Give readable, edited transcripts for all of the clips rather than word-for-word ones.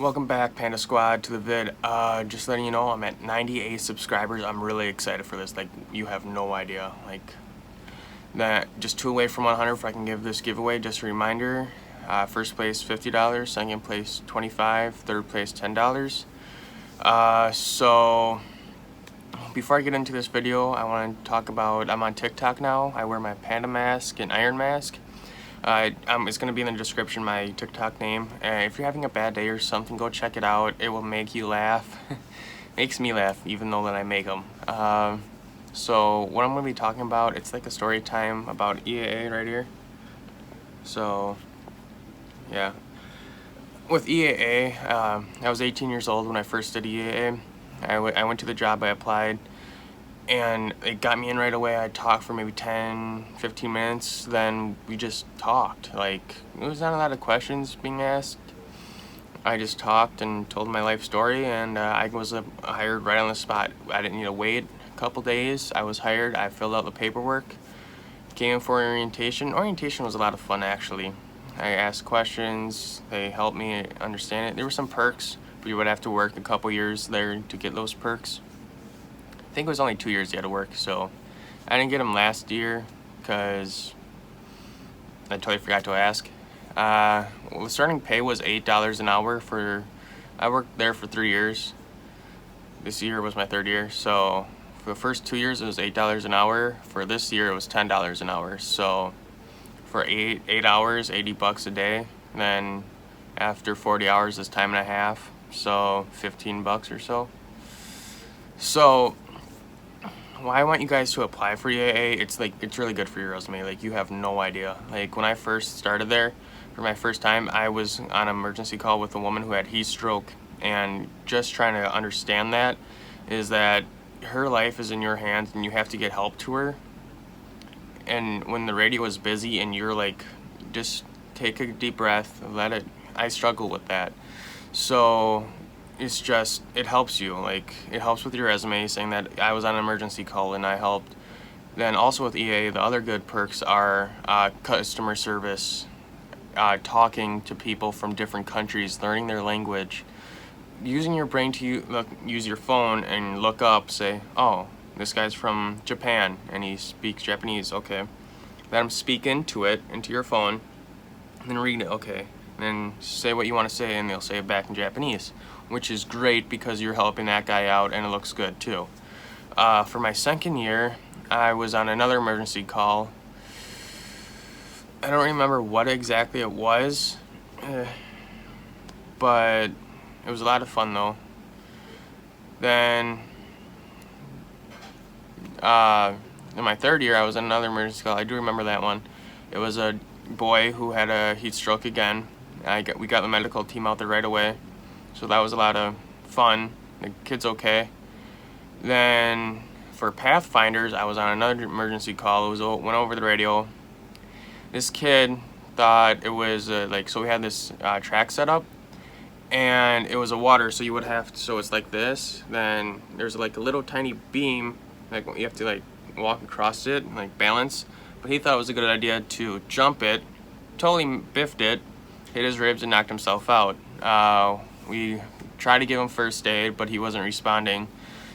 Welcome back, Panda Squad, to the vid. Just letting you know, I'm at 98 subscribers. I'm really excited for this. Like, you have no idea. Like, that just 2 away from 100 if I can give this giveaway. Just a reminder, first place $50, second place $25, third place $10. So before I get into this video, I want to talk about, I'm on TikTok now. I wear my panda mask and iron mask. It's going to be in the description, my TikTok name. If you're having a bad day or something, go check it out. It will make you laugh. Makes me laugh, even though that I make them. So what I'm going to be talking about, it's like a story time about EAA right here. So, yeah. With EAA, I was 18 years old when I first did EAA. I went to the job, I applied, and it got me in right away. I talked for maybe 10-15 minutes, then we just talked. Like, there was not a lot of questions being asked. I just talked and told my life story, and I was hired right on the spot. I didn't need to wait a couple days. I was hired, I filled out the paperwork, came in for orientation. Orientation was a lot of fun, actually. I asked questions, they helped me understand it. There were some perks, but you would have to work a couple years there to get those perks. I think it was only 2 years you had to work, so I didn't get them last year because I totally forgot to ask. The starting pay was $8 an hour I worked there for 3 years. This year was my 3rd year, so for the first 2 years it was $8 an hour. For this year it was $10 an hour. So for 8 hours, 80 bucks a day. Then after 40 hours is time and a half, so 15 bucks or so. So why I want you guys to apply for EAA, it's really good for your resume. Like, you have no idea. Like, when I first started there for my first time, I was on an emergency call with a woman who had heat stroke, and just trying to understand that is that her life is in your hands and you have to get help to her. And when the radio is busy and you're like, just take a deep breath, let it, I struggle with that. So it's just, it helps you. Like, it helps with your resume, saying that I was on an emergency call and I helped. Then also with EA, the other good perks are customer service, talking to people from different countries, learning their language, using your brain to use your phone and look up, say, oh, this guy's from Japan and he speaks Japanese, okay. Let him speak into your phone, and then read it, okay. And then say what you want to say and they'll say it back in Japanese, which is great because you're helping that guy out and it looks good too. For my 2nd year, I was on another emergency call. I don't remember what exactly it was, but it was a lot of fun though. Then in my 3rd year, I was on another emergency call. I do remember that one. It was a boy who had a heat stroke again. We got the medical team out there right away. So that was a lot of fun. The kid's okay. Then for Pathfinders, I was on another emergency call. Went over the radio. This kid thought it was so we had this track set up, and it was a water, so you would have to, so it's like this. Then there's like a little tiny beam, like you have to like walk across it and like balance. But he thought it was a good idea to jump it, totally biffed it, hit his ribs and knocked himself out. We tried to give him first aid, but he wasn't responding.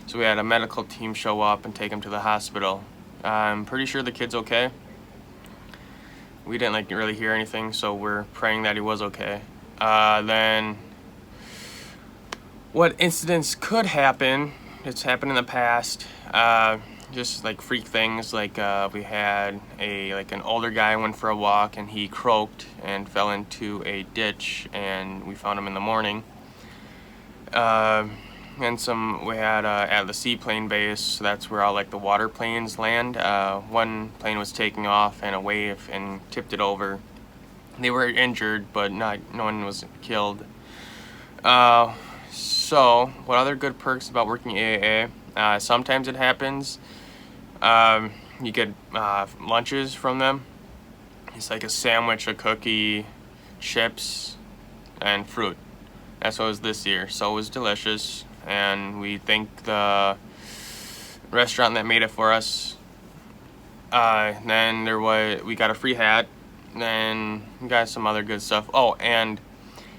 So we had a medical team show up and take him to the hospital. I'm pretty sure the kid's okay. We didn't really hear anything, so we're praying that he was okay. Then what incidents could happen, it's happened in the past, just like freak things, like we had an older guy went for a walk and he croaked and fell into a ditch, and we found him in the morning. And we had at the seaplane base, so that's where all like the water planes land. One plane was taking off and a wave and tipped it over. They were injured, but no one was killed. So what other good perks about working AAA? Sometimes it happens. You get lunches from them. It's like a sandwich, a cookie, chips, and fruit. That's what it was this year, so it was delicious, and we thank the restaurant that made it for us. Then we got a free hat, then we got some other good stuff. Oh, and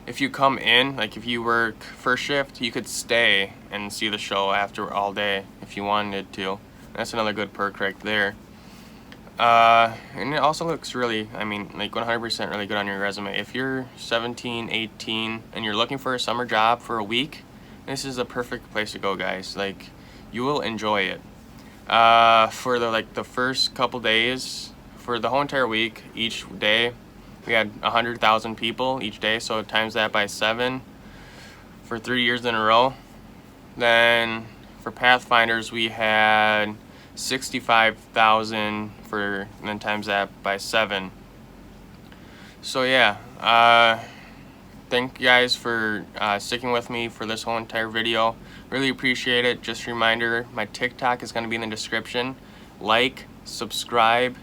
if you come in, like if you work first shift, you could stay and see the show after all day if you wanted to. That's another good perk right there. And it also looks really, I mean, like 100% really good on your resume. If you're 17, 18, and you're looking for a summer job for a week, this is the perfect place to go, guys. Like, you will enjoy it. For the first couple days, for the whole entire week, each day, we had 100,000 people each day, so times that by 7 for 3 years in a row. Then for Pathfinders, we had 65,000 and then times that by 7. So yeah, thank you guys for sticking with me for this whole entire video. Really appreciate it. Just a reminder, my TikTok is going to be in the description. Like, subscribe,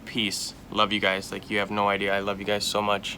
peace. Love you guys like you have no idea. I love you guys so much.